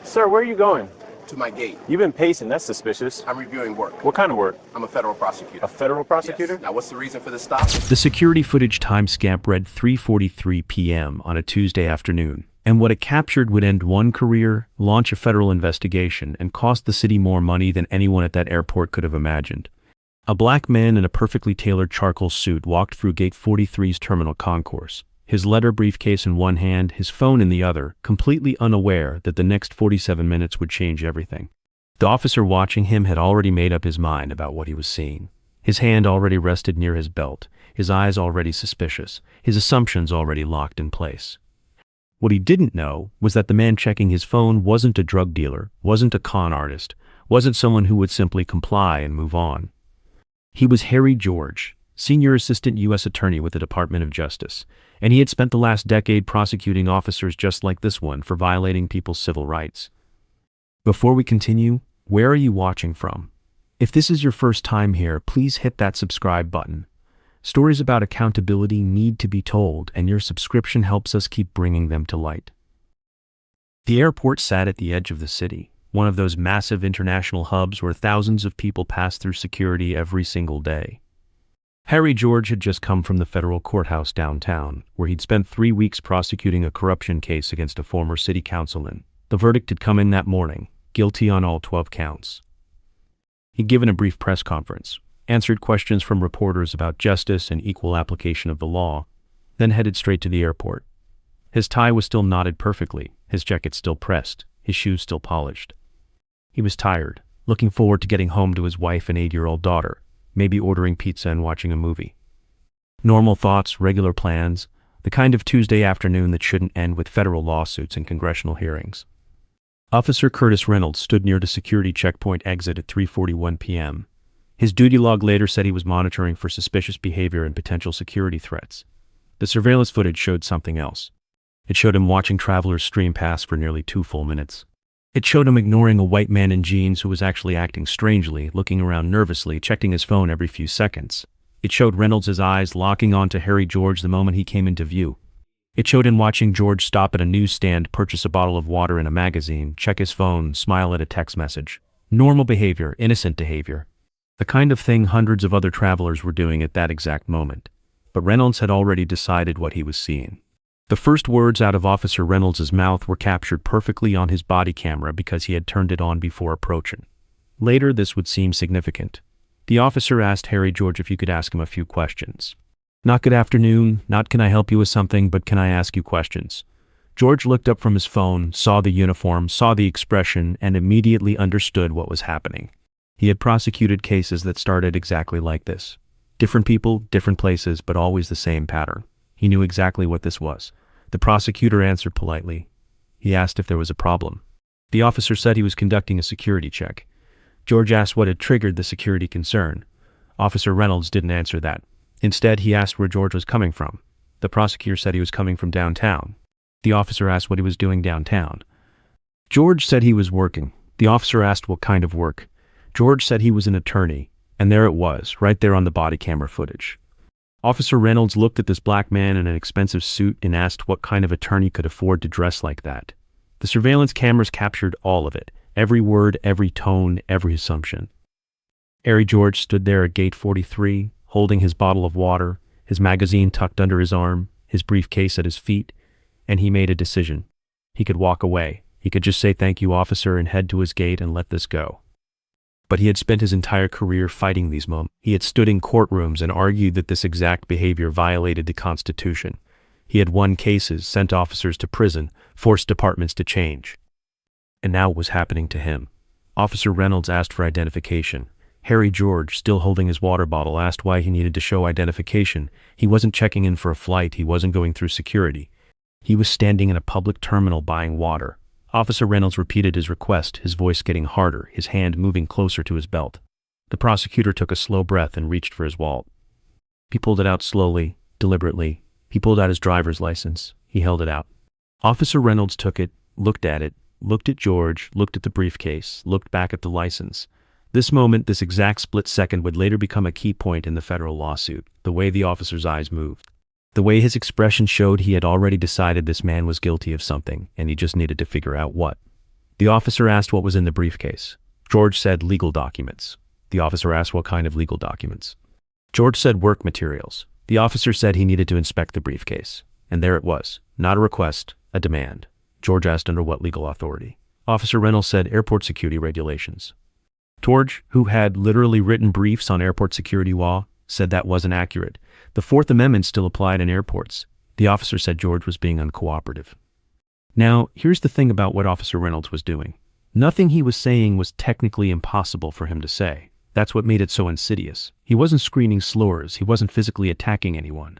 Sir, where are you going? To my gate. You've been pacing. That's suspicious. I'm reviewing work. What kind of work? I'm a federal prosecutor. A federal prosecutor? Yes. Now, what's the reason for this stop? The security footage timestamp read 3:43 p.m. on a Tuesday afternoon, and what it captured would end one career, launch a federal investigation, and cost the city more money than anyone at that airport could have imagined. A black man in a perfectly tailored charcoal suit walked through Gate 43's terminal concourse, his letter briefcase in one hand, his phone in the other, completely unaware that the next 47 minutes would change everything. The officer watching him had already made up his mind about what he was seeing. His hand already rested near his belt, his eyes already suspicious, his assumptions already locked in place. What he didn't know was that the man checking his phone wasn't a drug dealer, wasn't a con artist, wasn't someone who would simply comply and move on. He was Harry George, Senior Assistant U.S. Attorney with the Department of Justice, and he had spent the last decade prosecuting officers just like this one for violating people's civil rights. Before we continue, where are you watching from? If this is your first time here, please hit that subscribe button. Stories about accountability need to be told, and your subscription helps us keep bringing them to light. The airport sat at the edge of the city, one of those massive international hubs where thousands of people pass through security every single day. Harry George had just come from the federal courthouse downtown, where he'd spent 3 weeks prosecuting a corruption case against a former city councilman. The verdict had come in that morning, guilty on all 12 counts. He'd given a brief press conference, answered questions from reporters about justice and equal application of the law, then headed straight to the airport. His tie was still knotted perfectly, his jacket still pressed, his shoes still polished. He was tired, looking forward to getting home to his wife and 8-year-old daughter, maybe ordering pizza and watching a movie. Normal thoughts, regular plans, the kind of Tuesday afternoon that shouldn't end with federal lawsuits and congressional hearings. Officer Curtis Reynolds stood near the security checkpoint exit at 3:41 p.m. His duty log later said he was monitoring for suspicious behavior and potential security threats. The surveillance footage showed something else. It showed him watching travelers stream past for nearly 2 full minutes. It showed him ignoring a white man in jeans who was actually acting strangely, looking around nervously, checking his phone every few seconds. It showed Reynolds' eyes locking onto Harry George the moment he came into view. It showed him watching George stop at a newsstand, purchase a bottle of water and a magazine, check his phone, smile at a text message. Normal behavior, innocent behavior. The kind of thing hundreds of other travelers were doing at that exact moment. But Reynolds had already decided what he was seeing. The first words out of Officer Reynolds' mouth were captured perfectly on his body camera because he had turned it on before approaching. Later, this would seem significant. The officer asked Harry George if you could ask him a few questions. Not good afternoon, not can I help you with something, but can I ask you questions? George looked up from his phone, saw the uniform, saw the expression, and immediately understood what was happening. He had prosecuted cases that started exactly like this. Different people, different places, but always the same pattern. He knew exactly what this was. The prosecutor answered politely. He asked if there was a problem. The officer said he was conducting a security check. George asked what had triggered the security concern. Officer Reynolds didn't answer that. Instead, he asked where George was coming from. The prosecutor said he was coming from downtown. The officer asked what he was doing downtown. George said he was working. The officer asked what kind of work. George said he was an attorney, and there it was, right there on the body camera footage. Officer Reynolds looked at this black man in an expensive suit and asked what kind of attorney could afford to dress like that. The surveillance cameras captured all of it, every word, every tone, every assumption. Harry George stood there at gate 43, holding his bottle of water, his magazine tucked under his arm, his briefcase at his feet, and he made a decision. He could walk away. He could just say thank you, officer, and head to his gate and let this go. But he had spent his entire career fighting these moments. He had stood in courtrooms and argued that this exact behavior violated the Constitution. He had won cases, sent officers to prison, forced departments to change. And now it was happening to him. Officer Reynolds asked for identification. Harry George, still holding his water bottle, asked why he needed to show identification. He wasn't checking in for a flight. He wasn't going through security. He was standing in a public terminal buying water. Officer Reynolds repeated his request, his voice getting harder, his hand moving closer to his belt. The prosecutor took a slow breath and reached for his wallet. He pulled it out slowly, deliberately. He pulled out his driver's license. He held it out. Officer Reynolds took it, looked at George, looked at the briefcase, looked back at the license. This moment, this exact split second, would later become a key point in the federal lawsuit, the way the officer's eyes moved. The way his expression showed he had already decided this man was guilty of something, and he just needed to figure out what. The officer asked what was in the briefcase. George said legal documents. The officer asked what kind of legal documents. George said work materials. The officer said he needed to inspect the briefcase. And there it was. Not a request, a demand. George asked under what legal authority. Officer Reynolds said airport security regulations. George, who had literally written briefs on airport security law, said that wasn't accurate. The Fourth Amendment still applied in airports. The officer said George was being uncooperative. Now, here's the thing about what Officer Reynolds was doing. Nothing he was saying was technically impossible for him to say. That's what made it so insidious. He wasn't screaming slurs. He wasn't physically attacking anyone.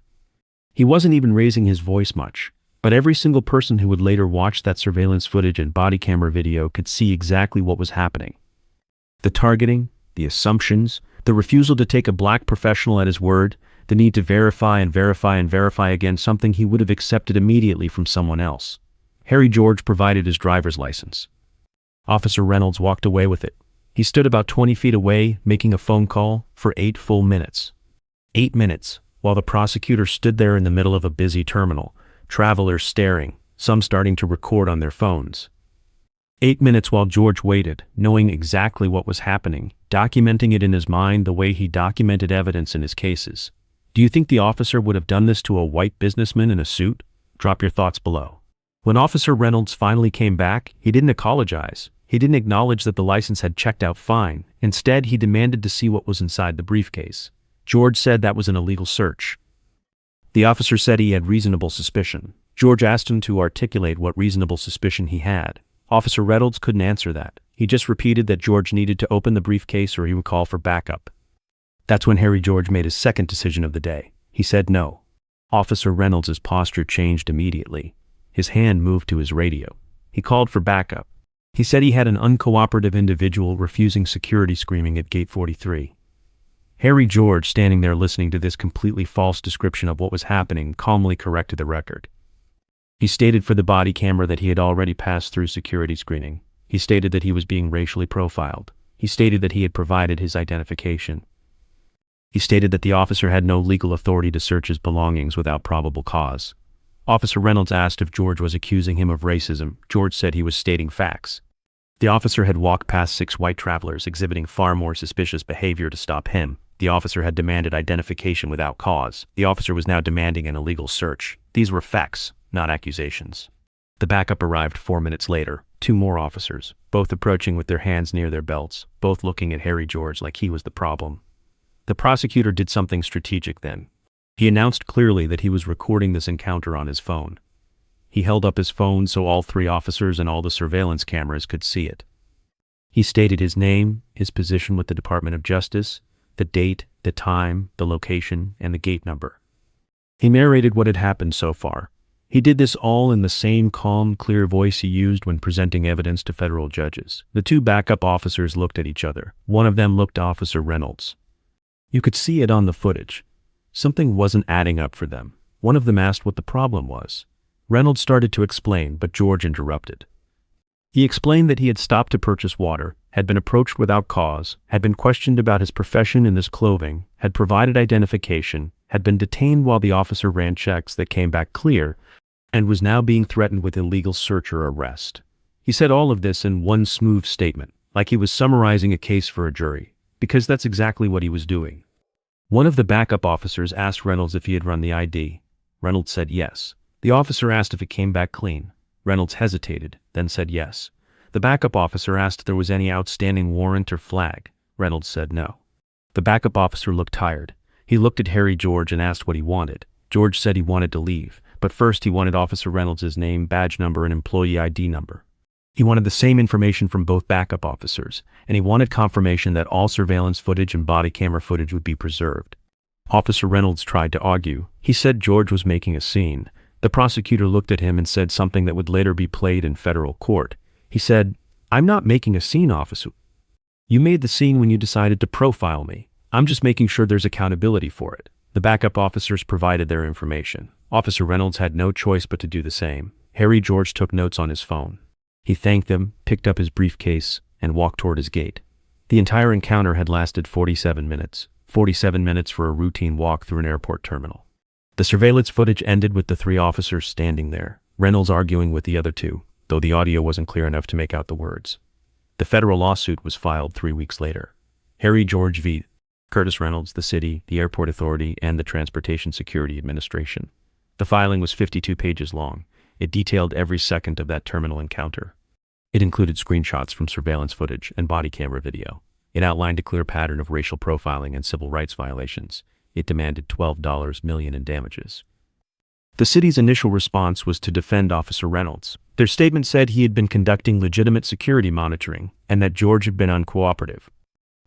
He wasn't even raising his voice much. But every single person who would later watch that surveillance footage and body camera video could see exactly what was happening. The targeting, the assumptions, the refusal to take a black professional at his word, the need to verify and verify and verify again something he would have accepted immediately from someone else. Harry George provided his driver's license. Officer Reynolds walked away with it. He stood about 20 feet away, making a phone call for 8 full minutes. 8 minutes, while the prosecutor stood there in the middle of a busy terminal, travelers staring, some starting to record on their phones. 8 minutes while George waited, knowing exactly what was happening, documenting it in his mind the way he documented evidence in his cases. Do you think the officer would have done this to a white businessman in a suit? Drop your thoughts below. When Officer Reynolds finally came back, he didn't apologize. He didn't acknowledge that the license had checked out fine. Instead, he demanded to see what was inside the briefcase. George said that was an illegal search. The officer said he had reasonable suspicion. George asked him to articulate what reasonable suspicion he had. Officer Reynolds couldn't answer that. He just repeated that George needed to open the briefcase or he would call for backup. That's when Harry George made his second decision of the day. He said no. Officer Reynolds' posture changed immediately. His hand moved to his radio. He called for backup. He said he had an uncooperative individual refusing security screening at gate 43. Harry George, standing there listening to this completely false description of what was happening, calmly corrected the record. He stated for the body camera that he had already passed through security screening. He stated that he was being racially profiled. He stated that he had provided his identification. He stated that the officer had no legal authority to search his belongings without probable cause. Officer Reynolds asked if George was accusing him of racism. George said he was stating facts. The officer had walked past 6 white travelers exhibiting far more suspicious behavior to stop him. The officer had demanded identification without cause. The officer was now demanding an illegal search. These were facts, not accusations. The backup arrived 4 minutes later. 2 more officers, both approaching with their hands near their belts, both looking at Harry George like he was the problem. The prosecutor did something strategic then. He announced clearly that he was recording this encounter on his phone. He held up his phone so all 3 officers and all the surveillance cameras could see it. He stated his name, his position with the Department of Justice, the date, the time, the location, and the gate number. He narrated what had happened so far. He did this all in the same calm, clear voice he used when presenting evidence to federal judges. The 2 backup officers looked at each other. One of them looked at Officer Reynolds. You could see it on the footage. Something wasn't adding up for them. One of them asked what the problem was. Reynolds started to explain, but George interrupted. He explained that he had stopped to purchase water, had been approached without cause, had been questioned about his profession and his clothing, had provided identification, had been detained while the officer ran checks that came back clear, and was now being threatened with illegal search or arrest. He said all of this in one smooth statement, like he was summarizing a case for a jury, because that's exactly what he was doing. One of the backup officers asked Reynolds if he had run the ID. Reynolds said yes. The officer asked if it came back clean. Reynolds hesitated, then said yes. The backup officer asked if there was any outstanding warrant or flag. Reynolds said no. The backup officer looked tired. He looked at Harry George and asked what he wanted. George said he wanted to leave, but first he wanted Officer Reynolds' name, badge number, and employee ID number. He wanted the same information from both backup officers, and he wanted confirmation that all surveillance footage and body camera footage would be preserved. Officer Reynolds tried to argue. He said George was making a scene. The prosecutor looked at him and said something that would later be played in federal court. He said, "I'm not making a scene, officer. You made the scene when you decided to profile me. I'm just making sure there's accountability for it." The backup officers provided their information. Officer Reynolds had no choice but to do the same. Harry George took notes on his phone. He thanked them, picked up his briefcase, and walked toward his gate. The entire encounter had lasted 47 minutes. 47 minutes for a routine walk through an airport terminal. The surveillance footage ended with the 3 officers standing there, Reynolds arguing with the other 2. though the audio wasn't clear enough to make out the words. The federal lawsuit was filed 3 weeks later. Harry George v. Curtis Reynolds, the city, the airport authority, and the Transportation Security Administration. The filing was 52 pages long. It detailed every second of that terminal encounter. It included screenshots from surveillance footage and body camera video. It outlined a clear pattern of racial profiling and civil rights violations. It demanded $12 million in damages. The city's initial response was to defend Officer Reynolds. Their statement said he had been conducting legitimate security monitoring and that George had been uncooperative.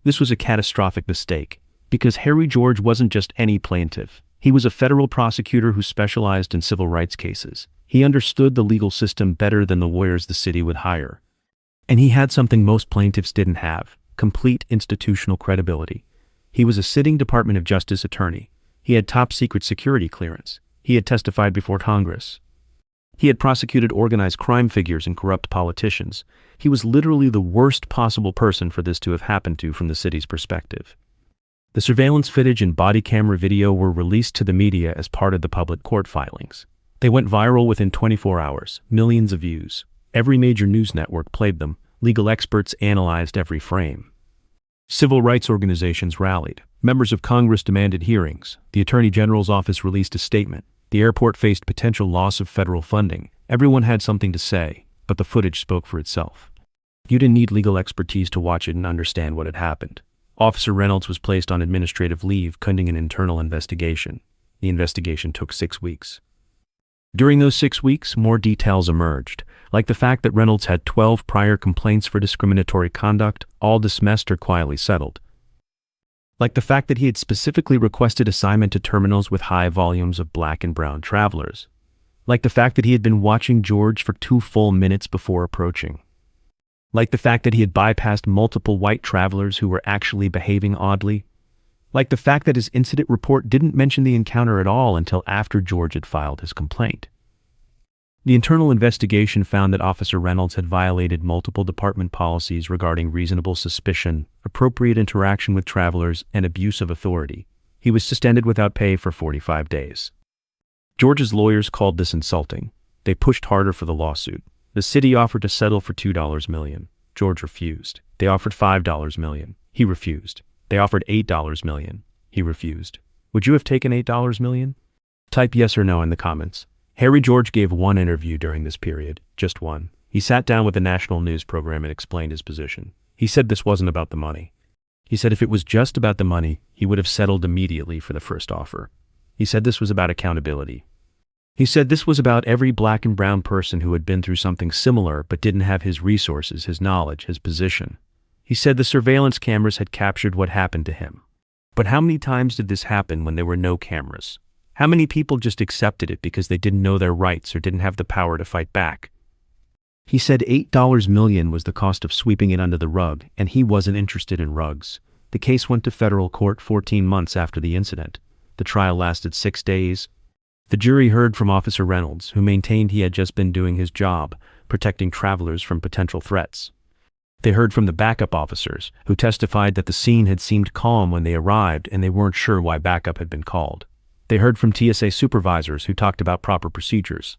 This was a catastrophic mistake, because Harry George wasn't just any plaintiff. He was a federal prosecutor who specialized in civil rights cases. He understood the legal system better than the lawyers the city would hire. And he had something most plaintiffs didn't have: complete institutional credibility. He was a sitting Department of Justice attorney. He had top-secret security clearance. He had testified before Congress. He had prosecuted organized crime figures and corrupt politicians. He was literally the worst possible person for this to have happened to from the city's perspective. The surveillance footage and body camera video were released to the media as part of the public court filings. They went viral within 24 hours, millions of views. Every major news network played them. Legal experts analyzed every frame. Civil rights organizations rallied. Members of Congress demanded hearings. The Attorney General's office released a statement. The airport faced potential loss of federal funding. Everyone had something to say, but the footage spoke for itself. You didn't need legal expertise to watch it and understand what had happened. Officer Reynolds was placed on administrative leave pending an internal investigation. The investigation took 6 weeks. During those 6 weeks, more details emerged, like the fact that Reynolds had 12 prior complaints for discriminatory conduct, all dismissed or quietly settled. Like the fact that he had specifically requested assignment to terminals with high volumes of black and brown travelers. Like the fact that he had been watching George for 2 full minutes before approaching. Like the fact that he had bypassed multiple white travelers who were actually behaving oddly. Like the fact that his incident report didn't mention the encounter at all until after George had filed his complaint. The internal investigation found that Officer Reynolds had violated multiple department policies regarding reasonable suspicion, appropriate interaction with travelers, and abuse of authority. He was suspended without pay for 45 days. George's lawyers called this insulting. They pushed harder for the lawsuit. The city offered to settle for $2 million. George refused. They offered $5 million. He refused. They offered $8 million. He refused. Would you have taken $8 million? Type yes or no in the comments. Harry George gave one interview during this period, just one. He sat down with a national news program and explained his position. He said this wasn't about the money. He said if it was just about the money, he would have settled immediately for the first offer. He said this was about accountability. He said this was about every black and brown person who had been through something similar but didn't have his resources, his knowledge, his position. He said the surveillance cameras had captured what happened to him. But how many times did this happen when there were no cameras? How many people just accepted it because they didn't know their rights or didn't have the power to fight back? He said $8 million was the cost of sweeping it under the rug, and he wasn't interested in rugs. The case went to federal court 14 months after the incident. The trial lasted 6 days. The jury heard from Officer Reynolds, who maintained he had just been doing his job, protecting travelers from potential threats. They heard from the backup officers, who testified that the scene had seemed calm when they arrived and they weren't sure why backup had been called. They heard from TSA supervisors who talked about proper procedures.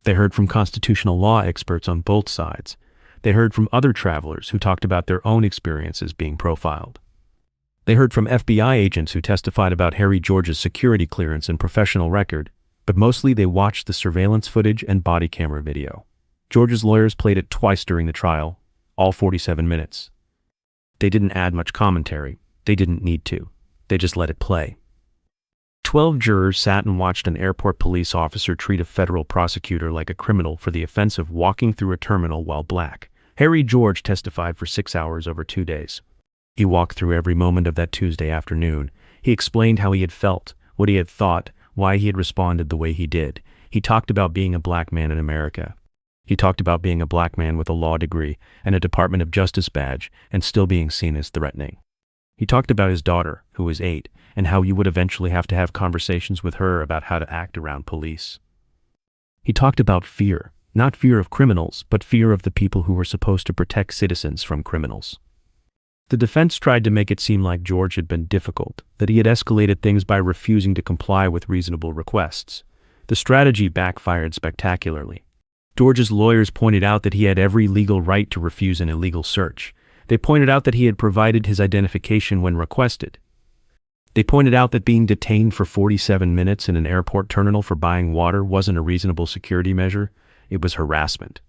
They heard from constitutional law experts on both sides. They heard from other travelers who talked about their own experiences being profiled. They heard from FBI agents who testified about Harry George's security clearance and professional record, but mostly they watched the surveillance footage and body camera video. George's lawyers played it twice during the trial, all 47 minutes. They didn't add much commentary. They didn't need to. They just let it play. 12 jurors sat and watched an airport police officer treat a federal prosecutor like a criminal for the offense of walking through a terminal while black. Harry George testified for 6 hours over 2 days. He walked through every moment of that Tuesday afternoon. He explained how he had felt, what he had thought, why he had responded the way he did. He talked about being a black man in America. He talked about being a black man with a law degree and a Department of Justice badge and still being seen as threatening. He talked about his daughter, who was 8, and how you would eventually have to have conversations with her about how to act around police. He talked about fear, not fear of criminals, but fear of the people who were supposed to protect citizens from criminals. The defense tried to make it seem like George had been difficult, that he had escalated things by refusing to comply with reasonable requests. The strategy backfired spectacularly. George's lawyers pointed out that he had every legal right to refuse an illegal search. They pointed out that he had provided his identification when requested. They pointed out that being detained for 47 minutes in an airport terminal for buying water wasn't a reasonable security measure, it was harassment.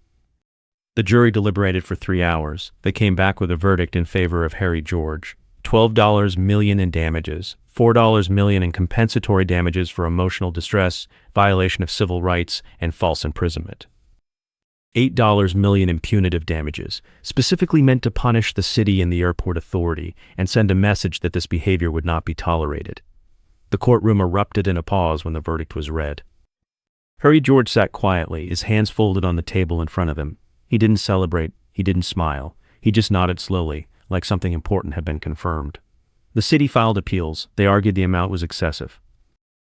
The jury deliberated for 3 hours. They came back with a verdict in favor of Harry George. $12 million in damages, $4 million in compensatory damages for emotional distress, violation of civil rights, and false imprisonment. $8 million in punitive damages, specifically meant to punish the city and the airport authority and send a message that this behavior would not be tolerated. The courtroom erupted in a pause when the verdict was read. Harry George sat quietly, his hands folded on the table in front of him. He didn't celebrate, he didn't smile, he just nodded slowly, like something important had been confirmed. The city filed appeals. They argued the amount was excessive.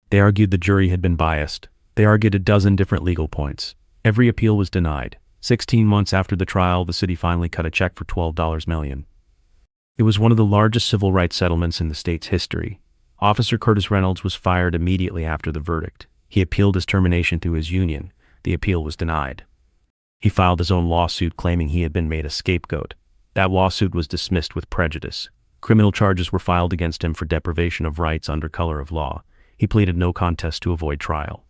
They argued the jury had been biased. They argued a dozen different legal points. Every appeal was denied. 16 months after the trial, the city finally cut a check for $12 million. It was one of the largest civil rights settlements in the state's history. Officer Curtis Reynolds was fired immediately after the verdict. He appealed his termination through his union. The appeal was denied. He filed his own lawsuit claiming he had been made a scapegoat. That lawsuit was dismissed with prejudice. Criminal charges were filed against him for deprivation of rights under color of law. He pleaded no contest to avoid trial.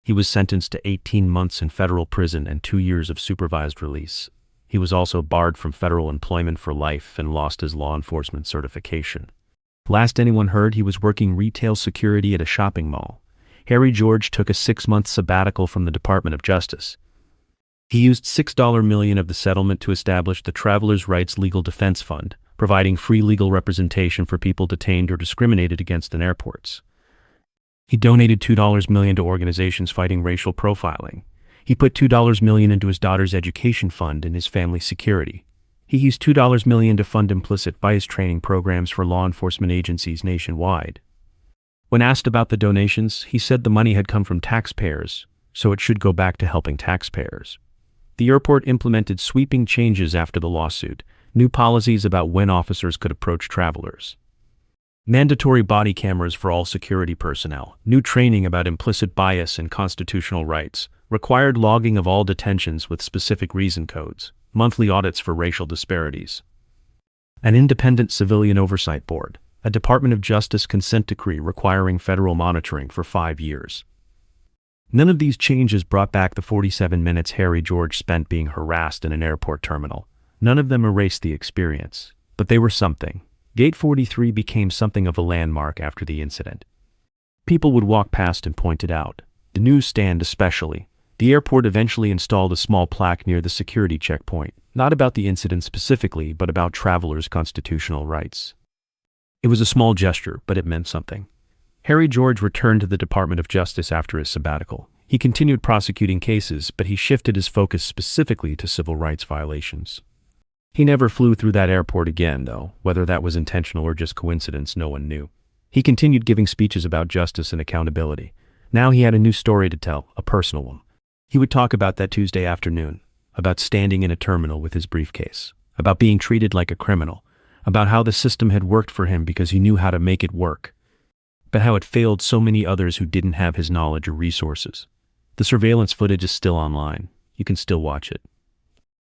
He was sentenced to 18 months in federal prison and 2 years of supervised release. He was also barred from federal employment for life and lost his law enforcement certification. Last anyone heard, he was working retail security at a shopping mall. Harry George took a 6-month sabbatical from the Department of Justice. He used $6 million of the settlement to establish the Travelers' Rights Legal Defense Fund, providing free legal representation for people detained or discriminated against in airports. He donated $2 million to organizations fighting racial profiling. He put $2 million into his daughter's education fund and his family's security. He used $2 million to fund implicit bias training programs for law enforcement agencies nationwide. When asked about the donations, he said the money had come from taxpayers, so it should go back to helping taxpayers. The airport implemented sweeping changes after the lawsuit, new policies about when officers could approach travelers. Mandatory body cameras for all security personnel, new training about implicit bias and constitutional rights, required logging of all detentions with specific reason codes, monthly audits for racial disparities. An independent civilian oversight board, a Department of Justice consent decree requiring federal monitoring for 5 years. None of these changes brought back the 47 minutes Harry George spent being harassed in an airport terminal. None of them erased the experience, but they were something. Gate 43 became something of a landmark after the incident. People would walk past and point it out, the newsstand especially. The airport eventually installed a small plaque near the security checkpoint, not about the incident specifically, but about travelers' constitutional rights. It was a small gesture, but it meant something. Harry George returned to the Department of Justice after his sabbatical. He continued prosecuting cases, but he shifted his focus specifically to civil rights violations. He never flew through that airport again, though. Whether that was intentional or just coincidence, no one knew. He continued giving speeches about justice and accountability. Now he had a new story to tell, a personal one. He would talk about that Tuesday afternoon, about standing in a terminal with his briefcase, about being treated like a criminal, about how the system had worked for him because he knew how to make it work, but how it failed so many others who didn't have his knowledge or resources. The surveillance footage is still online. You can still watch it.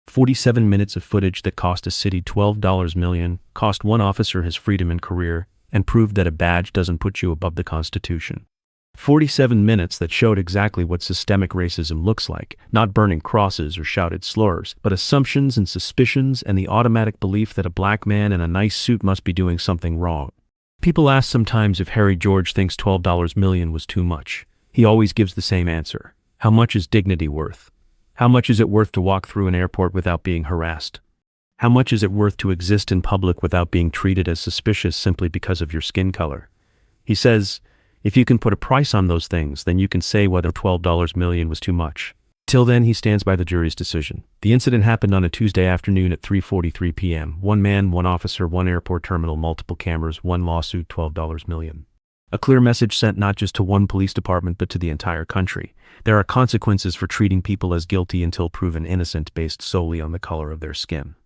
47 minutes of footage that cost a city $12 million, cost one officer his freedom and career, and proved that a badge doesn't put you above the Constitution. 47 minutes that showed exactly what systemic racism looks like, not burning crosses or shouted slurs, but assumptions and suspicions and the automatic belief that a black man in a nice suit must be doing something wrong. People ask sometimes if Harry George thinks $12 million was too much. He always gives the same answer. How much is dignity worth? How much is it worth to walk through an airport without being harassed? How much is it worth to exist in public without being treated as suspicious simply because of your skin color? He says, if you can put a price on those things, then you can say whether $12 million was too much. Till then, he stands by the jury's decision. The incident happened on a Tuesday afternoon at 3:43 p.m. One man, one officer, one airport terminal, multiple cameras, one lawsuit, $12 million. A clear message sent not just to one police department but to the entire country. There are consequences for treating people as guilty until proven innocent based solely on the color of their skin.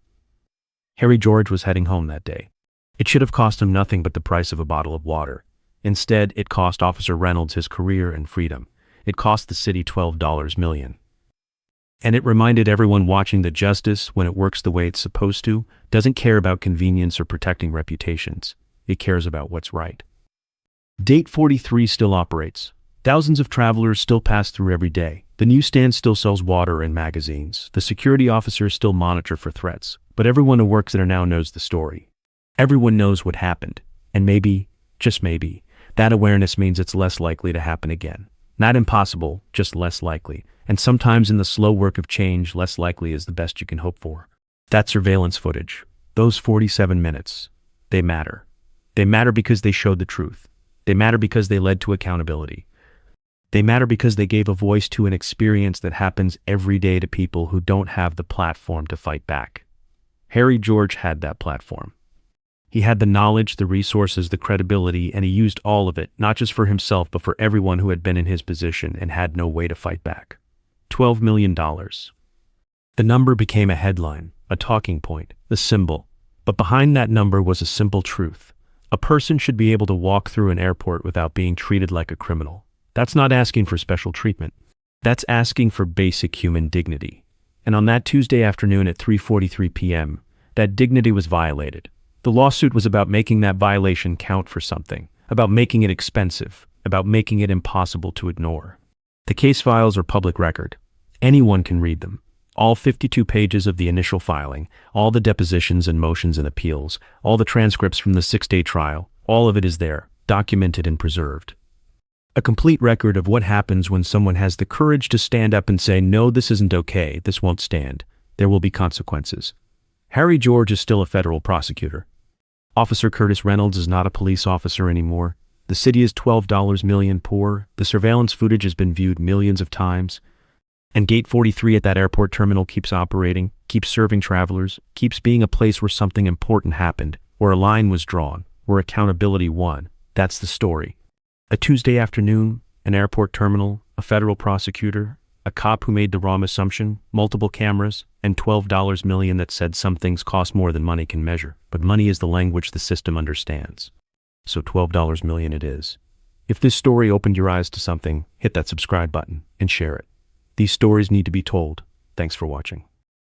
Harry George was heading home that day. It should have cost him nothing but the price of a bottle of water. Instead, it cost Officer Reynolds his career and freedom. It cost the city $12 million. And it reminded everyone watching that justice, when it works the way it's supposed to, doesn't care about convenience or protecting reputations. It cares about what's right. Date 43 still operates. Thousands of travelers still pass through every day. The newsstand still sells water and magazines. The security officers still monitor for threats. But everyone who works there now knows the story. Everyone knows what happened. And maybe, just maybe, that awareness means it's less likely to happen again. Not impossible, just less likely. And sometimes in the slow work of change, less likely is the best you can hope for. That surveillance footage, those 47 minutes, they matter. They matter because they showed the truth. They matter because they led to accountability. They matter because they gave a voice to an experience that happens every day to people who don't have the platform to fight back. Harry George had that platform. He had the knowledge, the resources, the credibility, and he used all of it, not just for himself, but for everyone who had been in his position and had no way to fight back. $12 million. The number became a headline, a talking point, a symbol. But behind that number was a simple truth. A person should be able to walk through an airport without being treated like a criminal. That's not asking for special treatment. That's asking for basic human dignity. And on that Tuesday afternoon at 3:43 p.m., that dignity was violated. The lawsuit was about making that violation count for something, about making it expensive, about making it impossible to ignore. The case files are public record. Anyone can read them. All 52 pages of the initial filing, all the depositions and motions and appeals, all the transcripts from the 6-day trial, all of it is there, documented and preserved. A complete record of what happens when someone has the courage to stand up and say, no, this isn't okay, this won't stand. There will be consequences. Harry George is still a federal prosecutor. Officer Curtis Reynolds is not a police officer anymore. The city is $12 million poor. The surveillance footage has been viewed millions of times. And Gate 43 at that airport terminal keeps operating, keeps serving travelers, keeps being a place where something important happened, where a line was drawn, where accountability won. That's the story. A Tuesday afternoon, an airport terminal, a federal prosecutor, a cop who made the wrong assumption, multiple cameras, and $12 million that said some things cost more than money can measure. But money is the language the system understands. So $12 million it is. If this story opened your eyes to something, hit that subscribe button and share it. These stories need to be told. Thanks for watching.